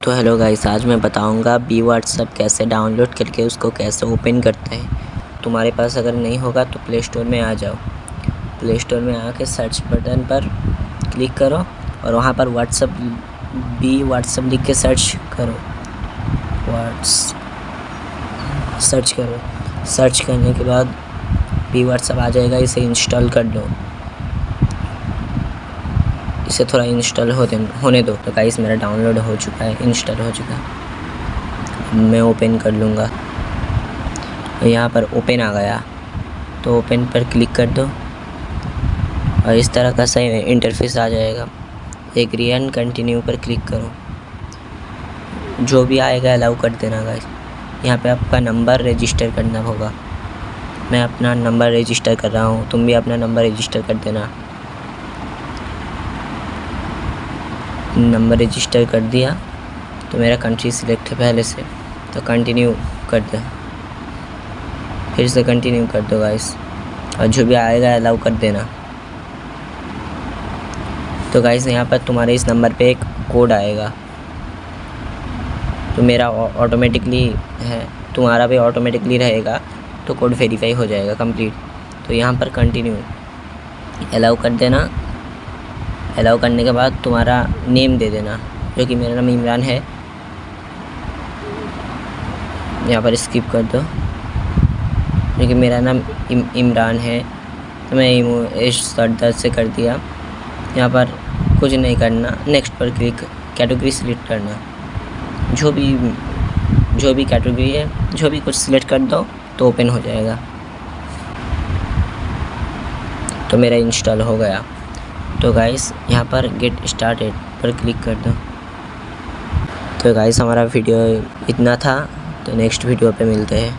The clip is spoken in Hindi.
तो हेलो गाइस, आज मैं बताऊंगा बी व्हाट्सएप कैसे डाउनलोड करके उसको कैसे ओपन करते हैं। तुम्हारे पास अगर नहीं होगा तो प्ले स्टोर में आ जाओ। प्ले स्टोर में आके सर्च बटन पर क्लिक करो और वहाँ पर बी व्हाट्सएप लिख के सर्च करो। सर्च करने के बाद बी व्हाट्सएप आ जाएगा। इसे इंस्टॉल कर लो। इसे थोड़ा इंस्टॉल होने दो। तो गाइस मेरा डाउनलोड हो चुका है, इंस्टॉल हो चुका है। मैं ओपन कर लूँगा। यहाँ पर ओपन आ गया तो ओपन पर क्लिक कर दो और इस तरह का सही इंटरफेस आ जाएगा। एग्री एंड कंटिन्यू पर क्लिक करो। जो भी आएगा अलाउ कर देना गाइस। यहाँ पे आपका नंबर रजिस्टर करना होगा। मैं अपना नंबर रजिस्टर कर रहा हूँ, तुम भी अपना नंबर रजिस्टर कर देना। नंबर रजिस्टर कर दिया तो मेरा कंट्री सिलेक्ट है पहले से, तो कंटिन्यू कर दो। फिर से कंटिन्यू कर दो गाइस और जो भी आएगा अलाउ कर देना। तो गाइस यहाँ पर तुम्हारे इस नंबर पे एक कोड आएगा तो मेरा ऑटोमेटिकली है, तुम्हारा भी ऑटोमेटिकली रहेगा तो कोड वेरीफाई हो जाएगा कंप्लीट। तो यहाँ पर कंटिन्यू अलाउ कर देना। अलाउ करने के बाद तुम्हारा नेम दे देना, जो कि मेरा नाम इमरान है। यहाँ पर स्किप कर दो, जो कि मेरा नाम इमरान है तो मैं इमो से कर दिया। यहाँ पर कुछ नहीं करना, नेक्स्ट पर क्लिक, कैटेगरी सिलेक्ट करना। जो भी कैटेगरी है, जो भी कुछ सिलेक्ट कर दो तो ओपन हो जाएगा। तो मेरा इंस्टॉल हो गया। तो गाइस यहाँ पर गेट स्टार्टेड पर क्लिक कर दो। तो गाइस हमारा वीडियो इतना था, तो नेक्स्ट वीडियो पे मिलते हैं।